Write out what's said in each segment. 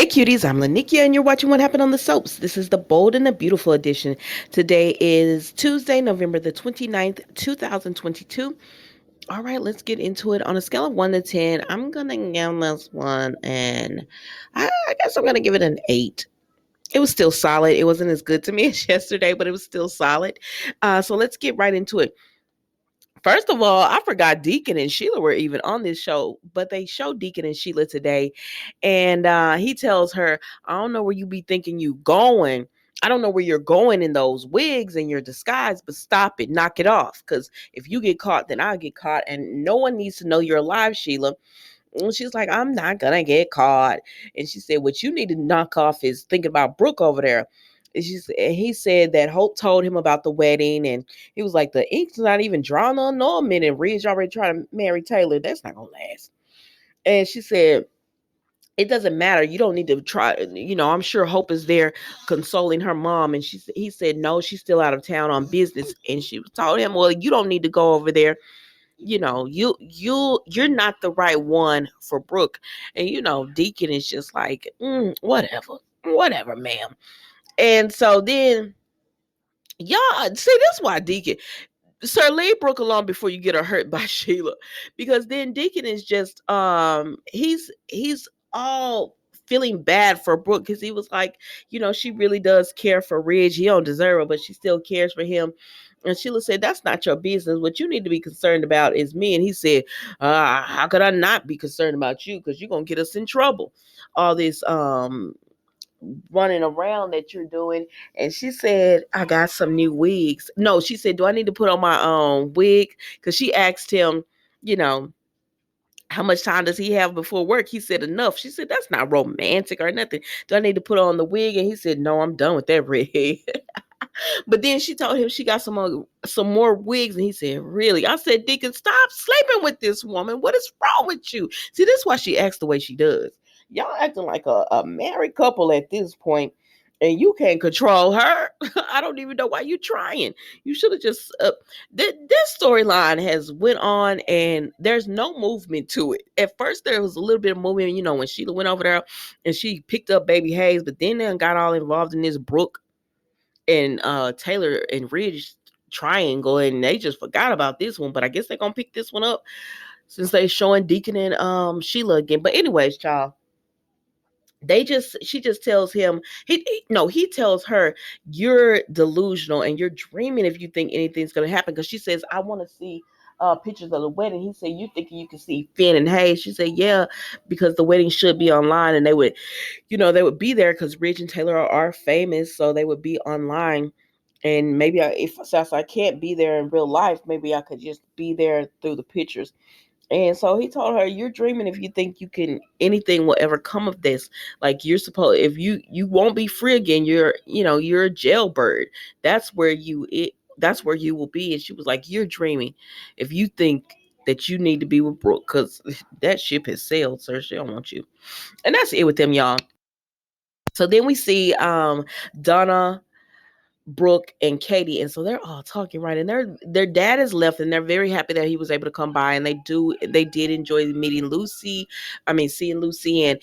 Hey cuties, I'm Lanikia and you're watching What Happened on the Soaps. This is the Bold and the Beautiful edition. Today is Tuesday, November the 29th, 2022. All right, let's get into it. On a scale of 1 to 10, I'm going to give this one and I guess I'm going to give it an 8. It was still solid. It wasn't as good to me as yesterday, but it was still solid. So let's get right into it. First of all, I forgot Deacon and Sheila were even on this show, but they showed Deacon and Sheila today. And he tells her, I don't know where you be thinking you going. I don't know where you're going in those wigs and your disguise, but stop it, knock it off. Because if you get caught, then I'll get caught. And no one needs to know you're alive, Sheila. And she's like, I'm not going to get caught. And she said, what you need to knock off is thinking about Brooke over there. And he said that Hope told him about the wedding, and he was like, the ink's not even drawn on Norman, and Ridge already trying to marry Taylor. That's not gonna last. And she said, it doesn't matter. You don't need to try. I'm sure Hope is there consoling her mom. And he said, no, she's still out of town on business. And she told him, well, you don't need to go over there. You're not the right one for Brooke. And Deacon is just like, whatever, ma'am. And so then, y'all see, this is why Deacon, Sir, leave Brooke alone before you get her hurt by Sheila, because then Deacon is just he's all feeling bad for Brooke because he was like, she really does care for Ridge. He don't deserve her, but she still cares for him. And Sheila said, that's not your business. What you need to be concerned about is me. And he said, how could I not be concerned about you? Because you're gonna get us in trouble. All this running around that you're doing. And she said, I got some new wigs. No, she said, do I need to put on my wig? Because she asked him, you know, how much time does he have before work? He said enough. She said, that's not romantic or nothing. Do I need to put on the wig? And he said, no, I'm done with that redhead. But then she told him she got some more wigs, and he said, really? I said, Deacon, stop sleeping with this woman. What is wrong with you? See, this is why she acts the way she does. Y'all acting like a married couple at this point, and you can't control her. I don't even know why you're trying. You should have just this storyline has went on, and there's no movement to it. At first there was a little bit of movement, when Sheila went over there and she picked up baby Hayes, but then they got all involved in this Brooke and Taylor and Ridge triangle, and they just forgot about this one. But I guess they're gonna pick this one up since they showing Deacon and Sheila again. But anyways, child, she just tells him, he tells her, you're delusional and you're dreaming if you think anything's gonna happen. Because she says, I want to see pictures of the wedding. He said, you thinking you can see Finn and Hayes? She said, yeah, because the wedding should be online, and they would be there because Ridge and Taylor are famous, so they would be online. And maybe since I can't be there in real life, maybe I could just be there through the pictures. And so he told her, you're dreaming if you think anything will ever come of this. Like, you're supposed, if you won't be free again, you're a jailbird. That's where you will be. And she was like, you're dreaming if you think that you need to be with Brooke, because that ship has sailed, sir. She don't want you. And that's it with them, y'all. So then we see Donna, Brooke, and Katie, and so they're all talking, right? And their dad is left, and they're very happy that he was able to come by, and they did enjoy meeting Lucy. I mean, seeing Lucy, and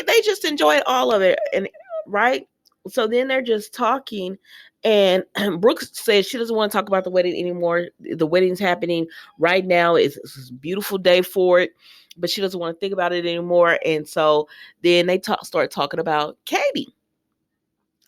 they just enjoyed all of it, and right. So then they're just talking, and Brooke says she doesn't want to talk about the wedding anymore. The wedding's happening right now. It's a beautiful day for it, but she doesn't want to think about it anymore. And so then they start talking about Katie.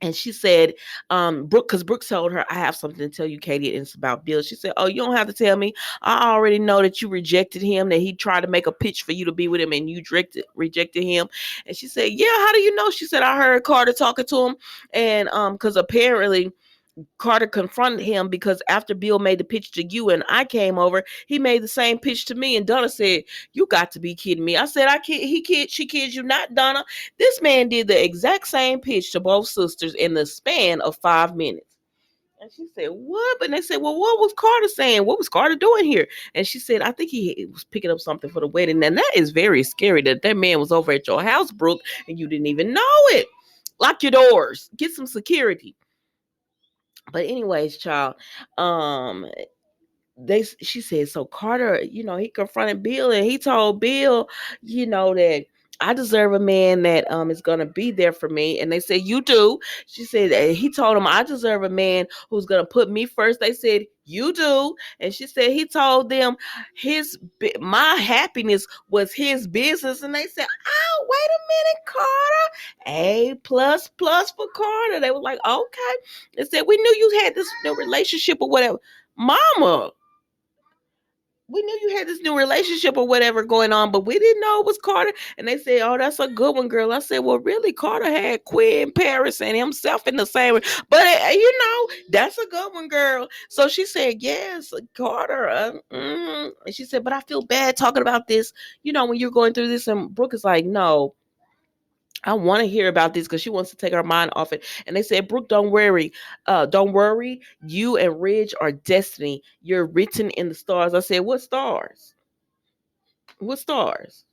And she said, Brooke, because Brooke told her, I have something to tell you, Katie, and it's about Bill. She said, oh, you don't have to tell me. I already know that you rejected him, that he tried to make a pitch for you to be with him, and you rejected him. And she said, yeah, how do you know? She said, I heard Carter talking to him. And because apparently Carter confronted him, because after Bill made the pitch to you and I came over, he made the same pitch to me. And Donna said, you got to be kidding me. I said, I kid, she kids you not, Donna. This man did the exact same pitch to both sisters in the span of 5 minutes. And she said, what? And they said, well, what was Carter saying? What was Carter doing here? And she said, I think he was picking up something for the wedding. And that is very scary that man was over at your house, Brooke, and you didn't even know it. Lock your doors. Get some security. But anyways, child, she said, so Carter, he confronted Bill, and he told Bill, that I deserve a man that is gonna be there for me. And they said, you do. She said he told him I deserve a man who's gonna put me first. They said, you do. And she said he told them my happiness was his business. And they said, oh, wait a minute, Carter. A plus plus for Carter. They were like, okay. They said, we knew you had this new relationship or whatever. Mama, we knew you had this new relationship or whatever going on, but we didn't know it was Carter. And they said, oh, that's a good one, girl. I said, well, really, Carter had Quinn Paris and himself in the same. But, that's a good one, girl. So she said, yes, Carter. And she said, but I feel bad talking about this, when you're going through this. And Brooke is like, no, I want to hear about this because she wants to take her mind off it. And they said, Brooke, don't worry. Don't worry. You and Ridge are destiny. You're written in the stars. I said, what stars? What stars?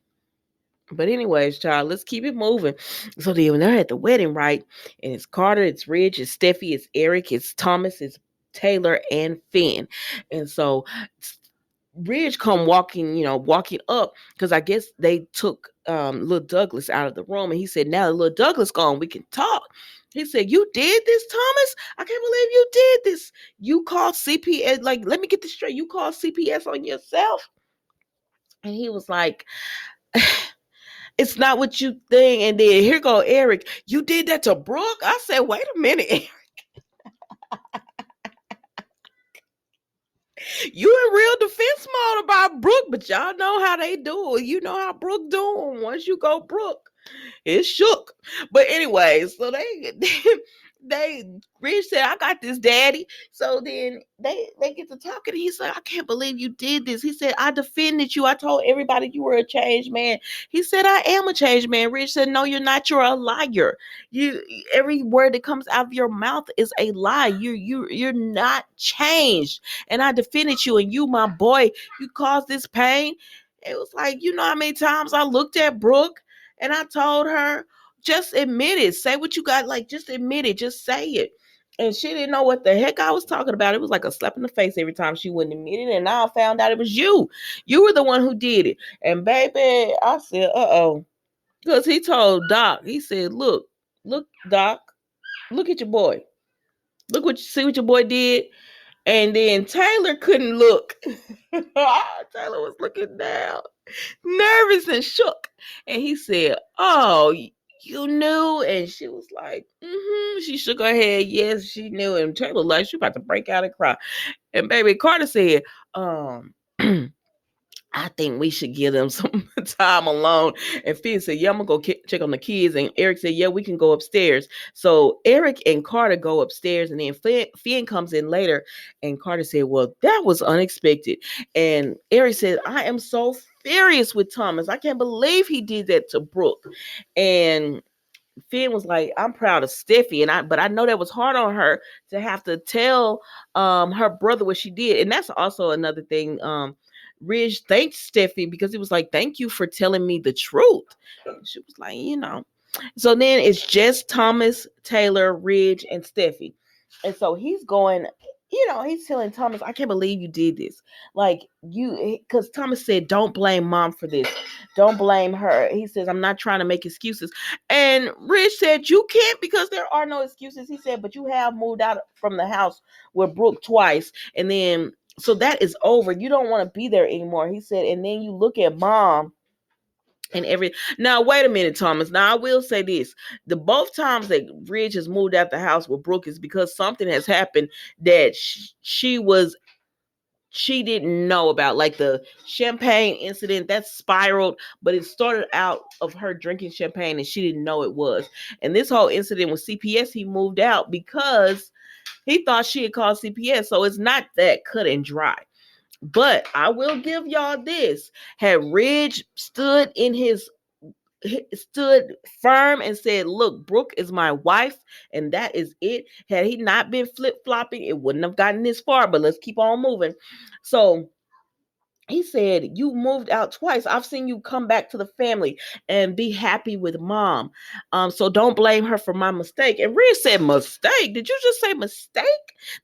But anyways, child, let's keep it moving. So then when they're at the wedding, right? And it's Carter, it's Ridge, it's Steffi, it's Eric, it's Thomas, it's Taylor, and Finn. And so Ridge come walking up because I guess they took little Douglas out of the room, and he said, now that little Douglas gone, we can talk. He said, you did this, Thomas? I can't believe you did this. You called CPS, like, let me get this straight. You called CPS on yourself? And he was like, it's not what you think. And then here go Eric. You did that to Brooke? I said, wait a minute. You in real defense mode about Brooke, but y'all know how they do it. You know how Brooke do them. Once you go Brooke, it's shook. But anyways, so they Rich said, I got this, daddy. So then they get to talking, and he's like, I can't believe you did this. He said, I defended you. I told everybody you were a changed man. He said, I am a changed man. Rich said, no, you're not. You're a liar. You Every word that comes out of your mouth is a lie. You're not changed. And I defended you, and you, my boy, you caused this pain. It was like, you know how many times I looked at Brooke and I told her, just admit it. Say what you got. Like, just admit it. Just say it. And she didn't know what the heck I was talking about. It was like a slap in the face every time she wouldn't admit it. And now I found out it was you. You were the one who did it. And baby, I said, uh-oh. Because he told Doc, he said, look, Doc, look at your boy. See what your boy did. And then Taylor couldn't look. Taylor was looking down, nervous and shook. And he said, oh, you knew? And she was like, She shook her head. Yes, she knew. And Taylor like, she about to break out and cry. And baby Carter said, I think we should give them some time alone. And Finn said, yeah, I'm going to go check on the kids. And Eric said, yeah, we can go upstairs. So Eric and Carter go upstairs. And then Finn comes in later. And Carter said, well, that was unexpected. And Eric said, I am so furious with Thomas. I can't believe he did that to Brooke. And Finn was like, I'm proud of Steffi, but I know that was hard on her to have to tell her brother what she did. And that's also another thing. Ridge thanked Steffi because he was like, thank you for telling me the truth. And she was like, So then it's just Thomas, Taylor, Ridge, and Steffi. And so he's going, he's telling Thomas, I can't believe you did this. Like, because Thomas said, don't blame mom for this. Don't blame her. He says, I'm not trying to make excuses. And Ridge said, you can't, because there are no excuses. He said, but you have moved out from the house with Brooke twice. And then, so that is over. You don't want to be there anymore. He said, and then you look at mom and now wait a minute, Thomas. Now I will say this: the both times that Ridge has moved out the house with Brooke is because something has happened that she didn't know about, like the champagne incident that spiraled, but it started out of her drinking champagne and she didn't know it was. And this whole incident with CPS, he moved out because he thought she had called CPS. So it's not that cut and dry. But I will give y'all this. Had Ridge stood firm and said, look, Brooke is my wife and that is it. Had he not been flip-flopping, it wouldn't have gotten this far, but let's keep on moving. So he said, you moved out twice. I've seen you come back to the family and be happy with mom. So don't blame her for my mistake. And Ridge said, mistake? Did you just say mistake?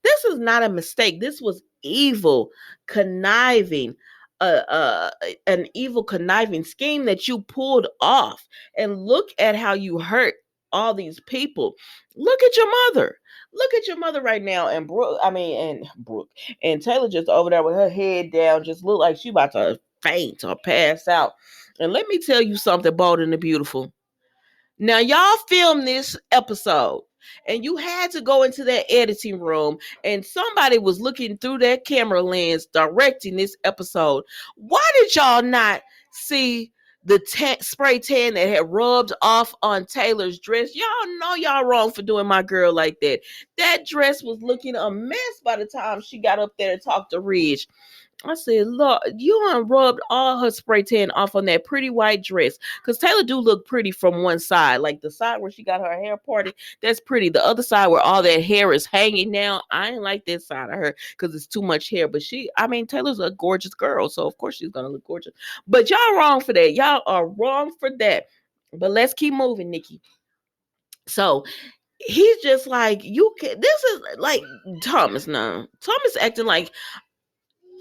This is not a mistake. This was evil, conniving, an evil conniving scheme that you pulled off. And look at how you hurt all these people. Look at your mother. Look at your mother right now. And Brooke and Taylor just over there with her head down, just look like she about to faint or pass out. And let me tell you something, Bold and the Beautiful. Now, y'all filmed this episode and you had to go into that editing room and somebody was looking through that camera lens directing this episode. Why did y'all not see the spray tan that had rubbed off on Taylor's dress? Y'all know y'all wrong for doing my girl like that. That dress was looking a mess by the time she got up there and talked to Ridge. I said, look, you rubbed all her spray tan off on that pretty white dress. Because Taylor do look pretty from one side. Like the side where she got her hair parted, that's pretty. The other side where all that hair is hanging down, I ain't like this side of her because it's too much hair. But Taylor's a gorgeous girl. So, of course, she's going to look gorgeous. But y'all wrong for that. Y'all are wrong for that. But let's keep moving, Nikki. So, he's just like, this is like Thomas now. Thomas acting like,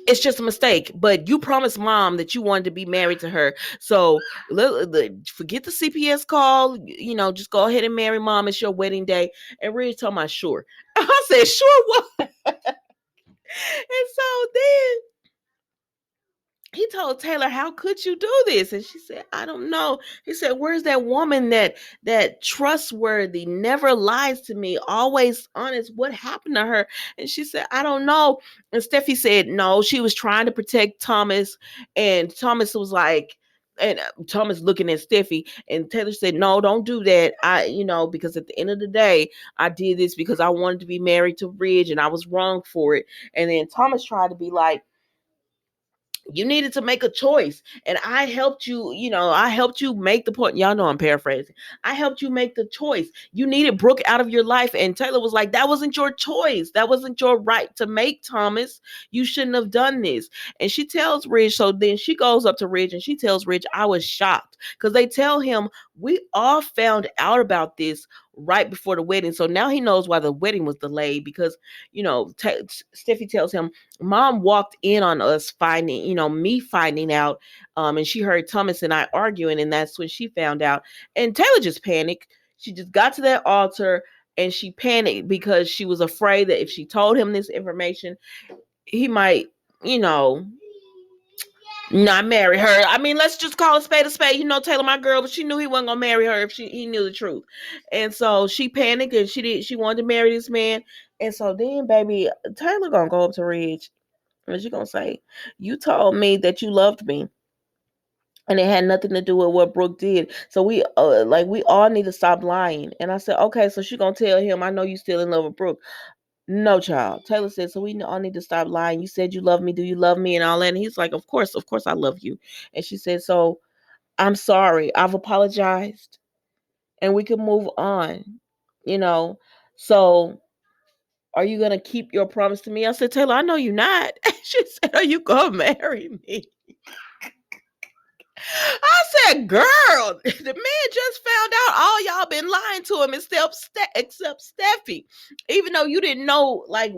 it's just a mistake, but you promised mom that you wanted to be married to her. So forget the CPS call, just go ahead and marry mom. It's your wedding day. And Ridge told me, sure. I said, sure what? And so then he told Taylor, how could you do this? And she said, I don't know. He said, where's that woman that trustworthy, never lies to me, always honest? What happened to her? And she said, I don't know. And Steffi said, no, she was trying to protect Thomas. And Thomas was like, and Thomas looking at Steffi, and Taylor said, no, don't do that. Because at the end of the day, I did this because I wanted to be married to Ridge and I was wrong for it. And then Thomas tried to be like, you needed to make a choice, and I helped you. I helped you make the point. Y'all know I'm paraphrasing. I helped you make the choice. You needed Brooke out of your life, and Taylor was like, that wasn't your choice. That wasn't your right to make, Thomas. You shouldn't have done this. And she tells Ridge, so then she goes up to Ridge and she tells Ridge, I was shocked, because they tell him, we all found out about this right before the wedding. So now he knows why the wedding was delayed, because Steffi tells him, mom walked in on us me finding out, and she heard Thomas and I arguing, and that's when she found out. And Taylor just panicked. She just got to that altar and she panicked because she was afraid that if she told him this information, he might, not marry her. Let's just call a spade a spade. Taylor, my girl, but she knew he wasn't gonna marry her if he knew the truth. And so she panicked and she wanted to marry this man. And so then, baby, Taylor gonna go up to Ridge and she gonna say, you told me that you loved me, and it had nothing to do with what Brooke did. So we all need to stop lying. And I said, okay, so she gonna tell him, I know you still in love with Brooke. No, child. Taylor said, so we all need to stop lying. You said you love me. Do you love me? And all that. And he's like, of course, I love you. And she said, so I'm sorry. I've apologized and we can move on. So are you going to keep your promise to me? I said, Taylor, I know you're not. She said, are you going to marry me? I said, girl, the man just found out all y'all been lying to him except Steffi. Even though you didn't know, like,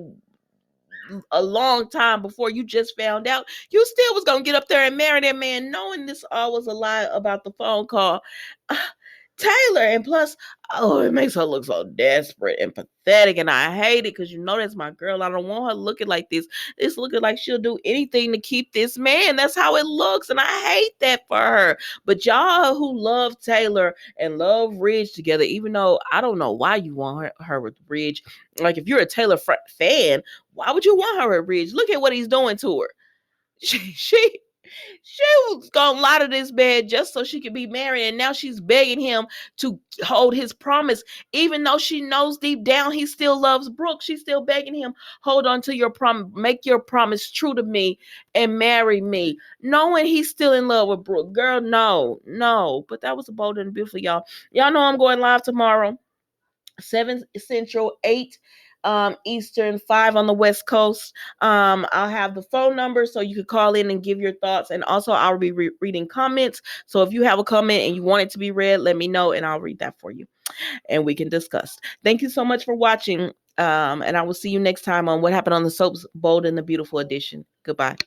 a long time before you just found out, you still was gonna get up there and marry that man, knowing this all was a lie about the phone call. Taylor, and plus, it makes her look so desperate and pathetic, and I hate it because that's my girl. I don't want her looking like this. It's looking like she'll do anything to keep this man. That's how it looks, and I hate that for her. But y'all who love Taylor and love Ridge together, even though I don't know why you want her with Ridge. Like, if you're a Taylor fan, why would you want her at Ridge? Look at what he's doing to her. She was gonna lie to this man just so she could be married, and now she's begging him to hold his promise, even though she knows deep down he still loves Brooke. She's still begging him, hold on to your promise, make your promise true to me, and marry me, knowing he's still in love with Brooke. Girl, no. But that was a Bold and Beautiful, y'all. Y'all know I'm going live tomorrow, 7 Central, 8 Eastern, 5 on the West Coast. I'll have the phone number so you could call in and give your thoughts, and also I'll be reading comments. So if you have a comment and you want it to be read, let me know and I'll read that for you and we can discuss. Thank you so much for watching, and I will see you next time on What Happened on the Soaps, Bold and the Beautiful edition. Goodbye.